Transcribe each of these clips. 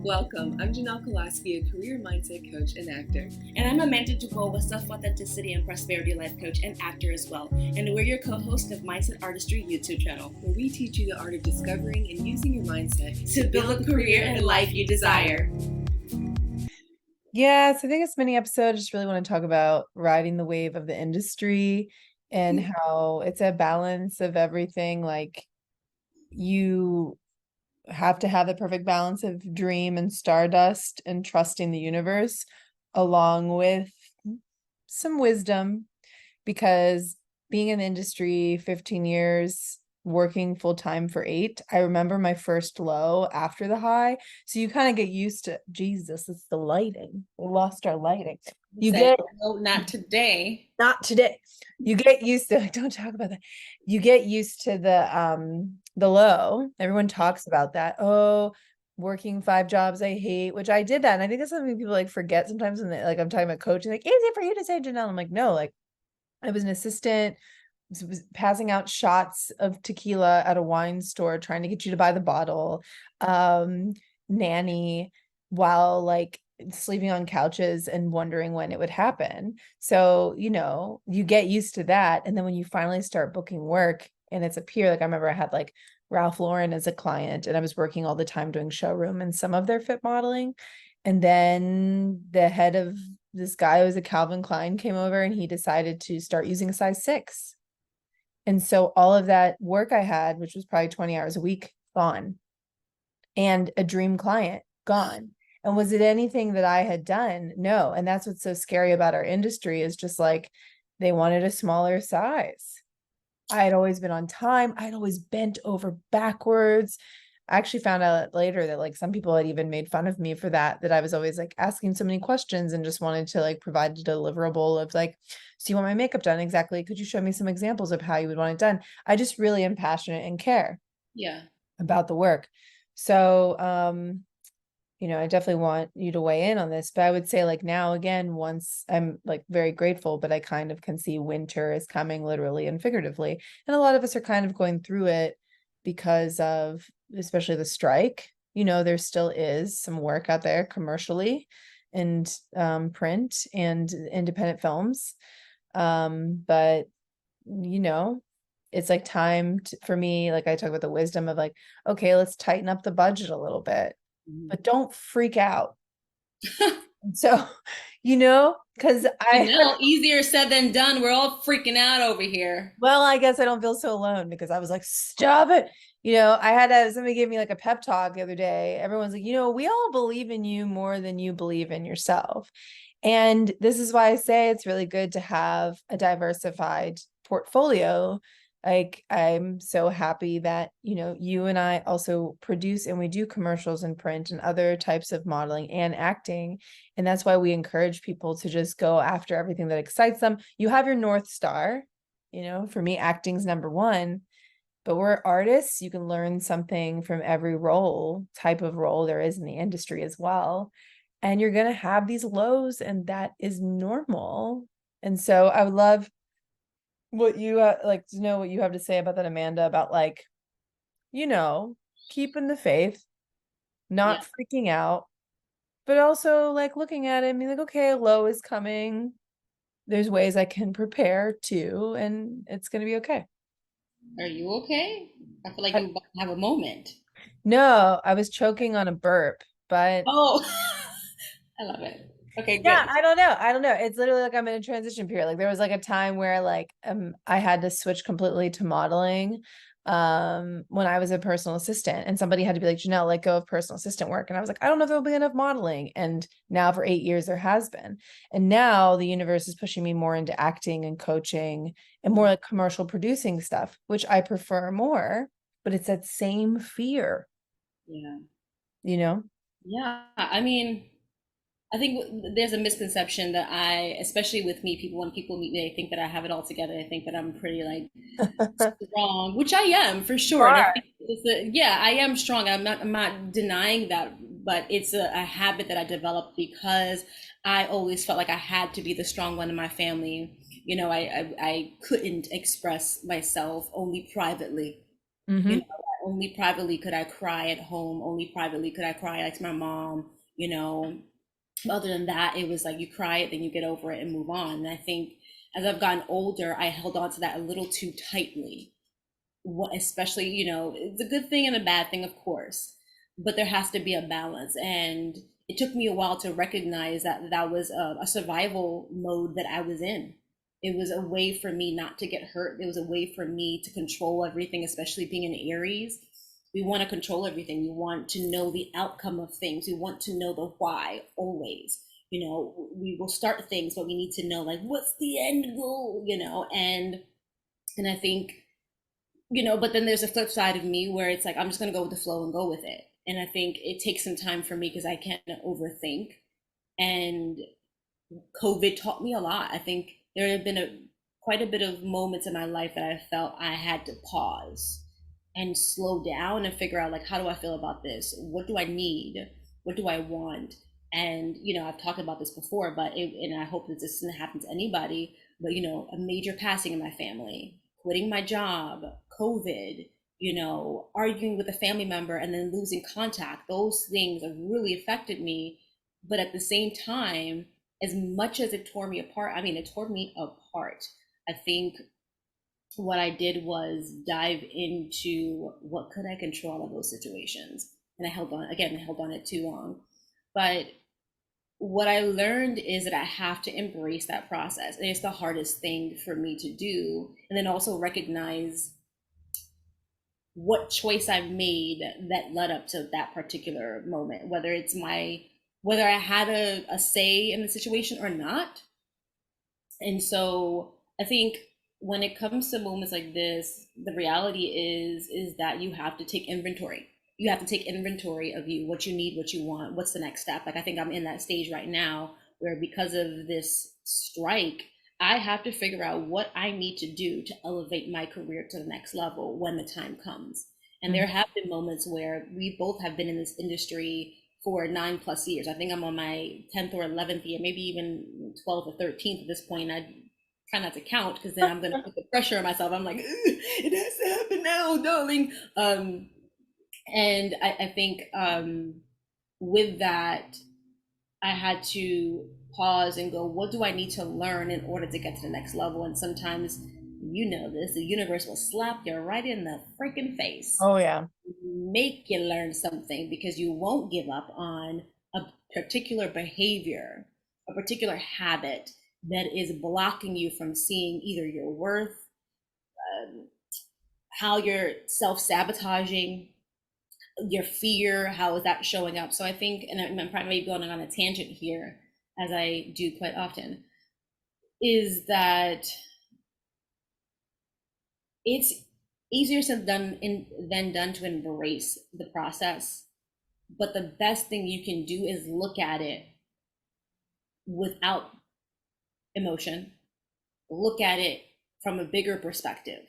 Welcome. I'm Janelle Kolaski, a career mindset coach and actor. And I'm Amanda Dubois, a self-authenticity and prosperity life coach and actor as well. And we're your co-host of Mindset Artistry YouTube channel, where we teach you the art of discovering and using your mindset to build a career and life you desire. Yes, I think this mini episode, I just really want to talk about riding the wave of the industry and how it's a balance of everything. Like, you have to have the perfect balance of dream and stardust and trusting the universe, along with some wisdom, because being in the industry 15 years, working full time for 8, I remember my first low after the high. So you kind of get used to, Jesus, it's the lighting. We lost our lighting. You get, no, not today. Not today. You get used to, don't talk about that. You get used to the low. Everyone talks about that. Oh, working 5 jobs I hate, which I did that. And I think that's something people like forget sometimes when they, like, I'm talking about coaching, like, easy for you to say, Janelle. I'm like, no, like, I was an assistant, was passing out shots of tequila at a wine store, trying to get you to buy the bottle, nanny, while like sleeping on couches and wondering when it would happen. So, you get used to that. And then when you finally start booking work and it's a peer, like I remember I had like Ralph Lauren as a client, and I was working all the time doing showroom and some of their fit modeling. And then the head of this guy who was a Calvin Klein came over, and he decided to start using a size 6. And so all of that work I had, which was probably 20 hours a week, gone. And a dream client, gone. And was it anything that I had done? No. And that's what's so scary about our industry, is just like, they wanted a smaller size. I had always been on time. I'd always bent over backwards. I actually found out later that like some people had even made fun of me for that I was always like asking so many questions and just wanted to like provide a deliverable of like, so you want my makeup done? Exactly. Could you show me some examples of how you would want it done? I just really am passionate and care about the work. So, I definitely want you to weigh in on this, but I would say like now, again, once I'm like very grateful, but I kind of can see winter is coming literally and figuratively. And a lot of us are kind of going through it because of especially the strike. There still is some work out there commercially and print and independent films. But it's like time for me, like I talk about the wisdom of like, okay, let's tighten up the budget a little bit, but don't freak out. So, because easier said than done. We're all freaking out over here. Well, I guess I don't feel so alone, because I was like, stop it. I had somebody gave me like a pep talk the other day. Everyone's like, we all believe in you more than you believe in yourself. And this is why I say it's really good to have a diversified portfolio. Like, I'm so happy that, you and I also produce and we do commercials and print and other types of modeling and acting. And that's why we encourage people to just go after everything that excites them. You have your North Star, for me, acting's number 1, but we're artists. You can learn something from every type of role there is in the industry as well. And you're going to have these lows, and that is normal. And so I would love what you like to know what you have to say about that, Amanda, about like, keeping the faith, not freaking out, but also like looking at it and being like, okay, a low is coming. There's ways I can prepare too, and it's going to be okay. Are you okay? I feel like you have a moment. No, I was choking on a burp, but I love it. Okay, good. Yeah, I don't know. It's literally like I'm in a transition period. Like there was like a time where like I had to switch completely to modeling when I was a personal assistant, and somebody had to be like, Janelle, let go of personal assistant work. And I was like, I don't know if there'll be enough modeling. And now for 8 years there has been. And now the universe is pushing me more into acting and coaching and more like commercial producing stuff, which I prefer more, but it's that same fear. Yeah. Yeah, I mean, I think there's a misconception that especially with me, when people meet me, they think that I have it all together. They think that I'm pretty like strong, which I am for sure. And I think I am strong. I'm not denying that, but it's a habit that I developed because I always felt like I had to be the strong one in my family. I couldn't express myself only privately. only privately could I cry at home. Only privately could I cry like to my mom, you know. Other than that, it was like you cry it, then you get over it and move on. And I think as I've gotten older, I held on to that a little too tightly. What, especially, you know, it's a good thing and a bad thing, of course, but there has to be a balance. And it took me a while to recognize that that was a survival mode that I was in. It was a way for me not to get hurt. It was a way for me to control everything, especially being in Aries. We want to control everything. We want to know the outcome of things. We want to know the why always. You know, we will start things, but we need to know like what's the end goal, you know, and I think, you know, but then there's a flip side of me where it's like I'm just going to go with the flow and go with it. And I think it takes some time for me because I can't overthink. And COVID taught me a lot. I think there have been quite a bit of moments in my life that I felt I had to pause and slow down and figure out like, how do I feel about this? What do I need? What do I want? And you know, I've talked about this before, but and I hope that this doesn't happen to anybody. But you know, a major passing in my family, quitting my job, COVID, you know, arguing with a family member and then losing contact. Those things have really affected me. But at the same time, as much as it tore me apart, I mean, it tore me apart. I think what I did was dive into what could I control in those situations. And I held on, again, I held on it too long. But what I learned is that I have to embrace that process. And it's the hardest thing for me to do. And then also recognize what choice I made that led up to that particular moment, whether I had a say in the situation or not. And so I think when it comes to moments like this, the reality is that you have to take inventory. You have to take inventory of you, what you need, what you want, what's the next step. Like I think I'm in that stage right now where because of this strike, I have to figure out what I need to do to elevate my career to the next level when the time comes. And there have been moments where we both have been in this industry for 9+ years. I think I'm on my 10th or 11th year, maybe even 12th or 13th at this point. I try not to count because then I'm going to put the pressure on myself. I'm like, it has to happen now, darling. And I think with that, I had to pause and go, what do I need to learn in order to get to the next level? And sometimes, you know this, the universe will slap you right in the freaking face. Oh yeah. Make you learn something because you won't give up on a particular behavior, a particular habit that is blocking you from seeing either your worth, how you're self-sabotaging, your fear, how is that showing up? So I think, and I'm probably going on a tangent here, as I do quite often, is that it's easier said than done to embrace the process. But the best thing you can do is look at it without emotion, look at it from a bigger perspective,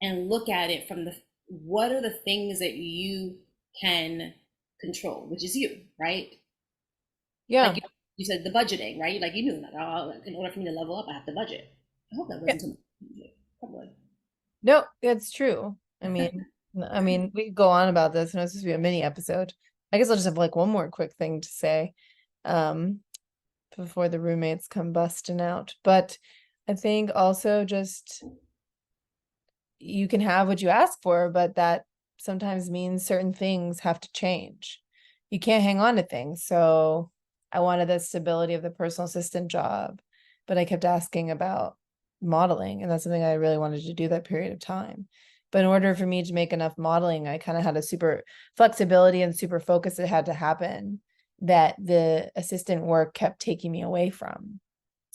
and look at it from what are the things that you can control, which is you, right? Yeah. Like you said, the budgeting, right? Like you knew that, oh, in order for me to level up, I have to budget. I hope that wasn't too much. Probably. No, it's true. I mean, we could go on about this, and it's supposed to be a mini episode. I guess I'll just have like one more quick thing to say, before the roommates come busting out. But I think also just you can have what you ask for, but that sometimes means certain things have to change. You can't hang on to things. So I wanted the stability of the personal assistant job, but I kept asking about modeling, and that's something I really wanted to do that period of time. But in order for me to make enough modeling, I kind of had a super flexibility and super focus that had to happen that the assistant work kept taking me away from.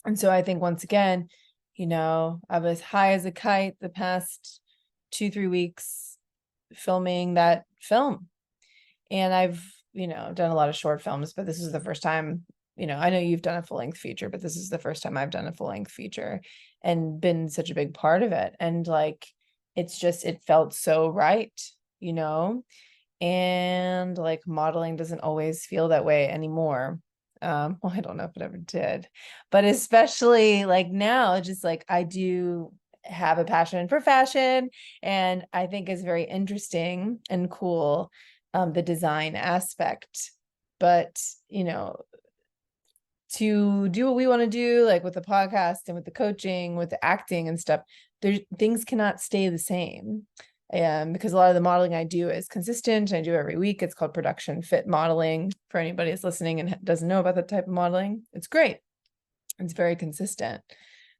And so I think once again, you know, I was high as a kite the past 2-3 weeks filming that film. And I've, you know, done a lot of short films, but this is the first time, you know, I know you've done a full-length feature, but this is the first time I've done a full-length feature and been such a big part of it. And like, it's just, it felt so right, you know, and like modeling doesn't always feel that way anymore. Well, I don't know if it ever did, but especially like now, just like I do have a passion for fashion, and I think is very interesting and cool, the design aspect. But, you know, to do what we want to do, like with the podcast and with the coaching, with the acting and stuff, there things cannot stay the same. Because a lot of the modeling I do is consistent. I do every week. It's called production fit modeling. For anybody that's listening and doesn't know about that type of modeling, it's great. It's very consistent.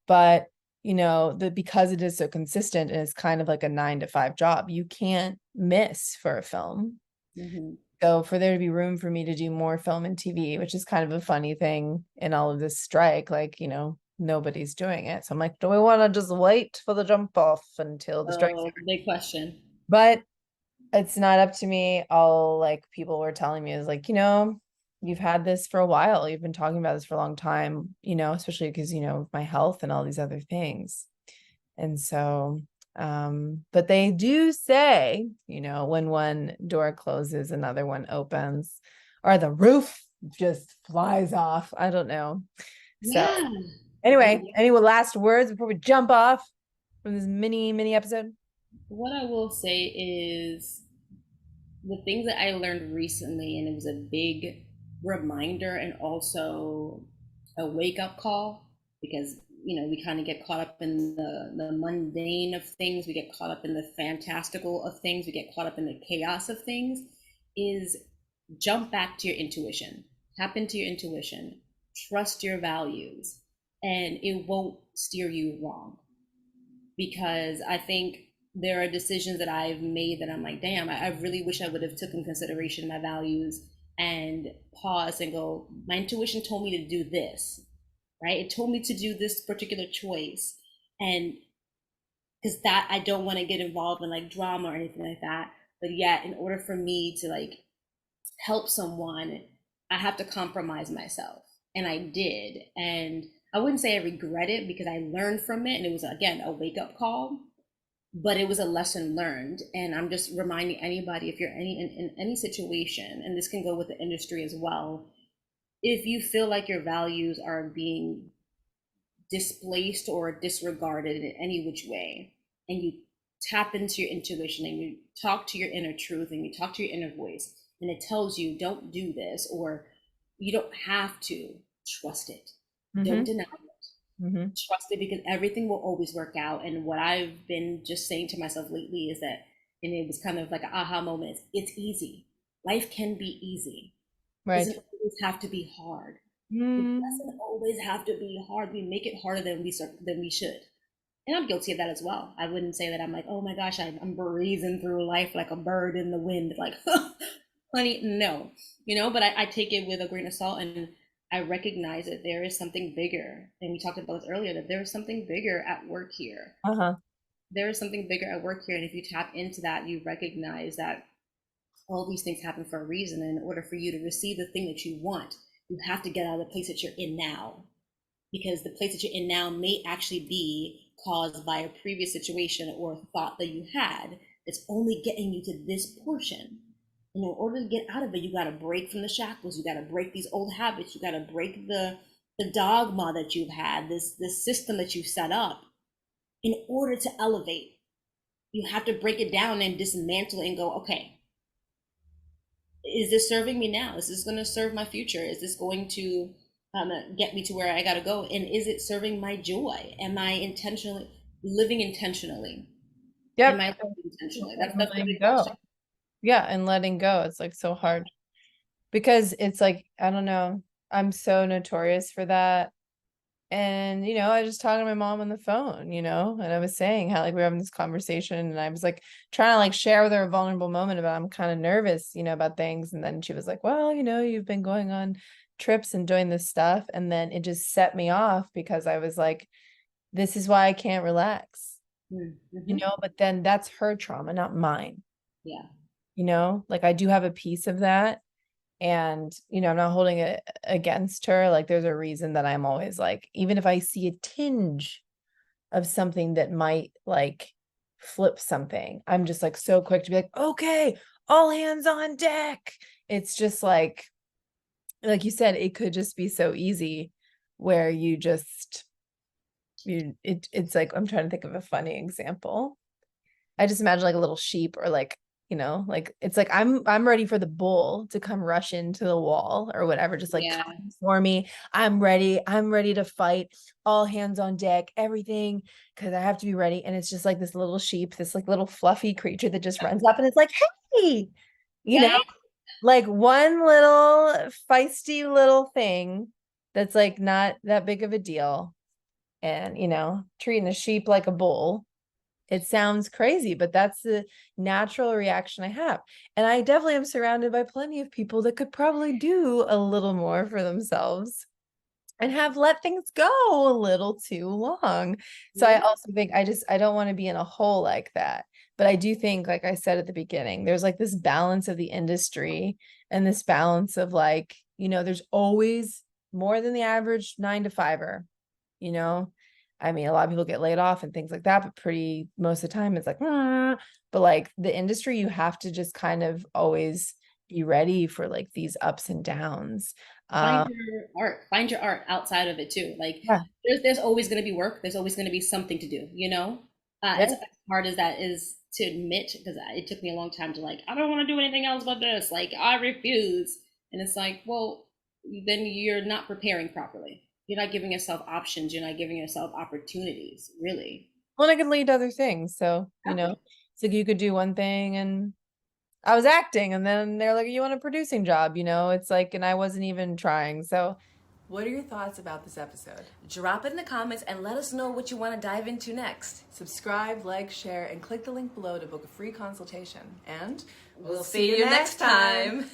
But you know, because it is so consistent and it's kind of like a 9 to 5 job, you can't miss for a film. Mm-hmm. So for there to be room for me to do more film and TV, which is kind of a funny thing in all of this strike, like, you know, nobody's doing it. So I'm like, do we want to just wait for the jump off until the strike's over? Big question. But it's not up to me. All like people were telling me is like, you know, you've had this for a while. You've been talking about this for a long time, you know, especially because, you know, my health and all these other things. And so, but they do say, you know, when one door closes, another one opens, or the roof just flies off. I don't know. So Yeah. anyway, any last words before we jump off from this mini episode? What I will say is the things that I learned recently, and it was a big reminder and also a wake up call, because you know we kind of get caught up in the mundane of things, we get caught up in the fantastical of things, we get caught up in the chaos of things, is jump back to your intuition, tap into your intuition, trust your values, and it won't steer you wrong. Because I think there are decisions that I've made that I'm like, damn, I really wish I would have taken consideration my values and pause and go, my intuition told me to do this, right? It told me to do this particular choice. And because that, I don't want to get involved in like drama or anything like that. But yet, in order for me to like help someone, I have to compromise myself. And I did. And I wouldn't say I regret it because I learned from it. And it was, again, a wake up call, but it was a lesson learned. And I'm just reminding anybody, if you're in any situation, and this can go with the industry as well, if you feel like your values are being displaced or disregarded in any which way, and you tap into your intuition and you talk to your inner truth and you talk to your inner voice, and it tells you don't do this, or you don't have to, trust it. Don't deny it. Trust it, because everything will always work out. And what I've been just saying to myself lately is that, and it was kind of like an aha moment, it's easy. Life can be easy. It doesn't always have to be hard. It doesn't always have to be hard. We make it harder than we should. And I'm guilty of that as well. I wouldn't say that I'm like, oh my gosh, I'm breezing through life like a bird in the wind, like, honey, no, but I take it with a grain of salt, and I recognize that there is something bigger. And we talked about this earlier, that there is something bigger at work here. There is something bigger at work here. And if you tap into that, you recognize that all these things happen for a reason. And in order for you to receive the thing that you want, you have to get out of the place that you're in now. Because the place that you're in now may actually be caused by a previous situation or thought that you had that's only getting you to this portion. And in order to get out of it, you got to break from the shackles. You got to break these old habits. You got to break the dogma that you've had, this system that you've set up. In order to elevate, you have to break it down and dismantle it and go, okay, is this serving me now? Is this going to serve my future? Is this going to get me to where I got to go? And is it serving my joy? Am I living intentionally? Yep. Am I living intentionally? That's the big go. question. Yeah, and letting go. It's like so hard because it's like, I don't know, I'm so notorious for that. And, I was just talking to my mom on the phone, and I was saying how like we were having this conversation, and I was like trying to like share with her a vulnerable moment about I'm kind of nervous, about things. And then she was like, well, you've been going on trips and doing this stuff. And then it just set me off because I was like, this is why I can't relax, but then that's her trauma, not mine. Yeah. Like I do have a piece of that. And, I'm not holding it against her. Like there's a reason that I'm always like, even if I see a tinge of something that might like flip something, I'm just like so quick to be like, okay, all hands on deck. It's just like you said, it could just be so easy where you just it's like, I'm trying to think of a funny example. I just imagine like a little sheep, or like, like it's like I'm ready for the bull to come rush into the wall or whatever, just like Yeah. come for me. I'm ready to fight, all hands on deck, everything, because I have to be ready. And it's just like this little sheep, this like little fluffy creature that just runs up and it's like, hey, you know, Right? like one little feisty little thing that's like not that big of a deal. And treating a sheep like a bull, it sounds crazy, but that's the natural reaction I have. And I definitely am surrounded by plenty of people that could probably do a little more for themselves and have let things go a little too long. So I Yeah. also think I don't want to be in a hole like that. But I do think, like I said at the beginning, there's like this balance of the industry and this balance of like, there's always more than the average 9 to 5er, you know. I mean, a lot of people get laid off and things like that, but pretty most of the time it's like, but like the industry, you have to just kind of always be ready for like these ups and downs. Find your art. Find your art outside of it too. Like Yeah, there's always going to be work. There's always going to be something to do. yeah. As hard as that is to admit, because it took me a long time to like, I don't want to do anything else but this. Like I refuse. And it's like, well, then you're not preparing properly. You're not giving yourself options. You're not giving yourself opportunities. Really. Well, it could lead to other things. So, it's like you could do one thing, and I was acting, and then they're like, you want a producing job, it's like, and I wasn't even trying. So, what are your thoughts about this episode? Drop it in the comments and let us know what you want to dive into next. Subscribe, like, share, and click the link below to book a free consultation. And We'll see you next time.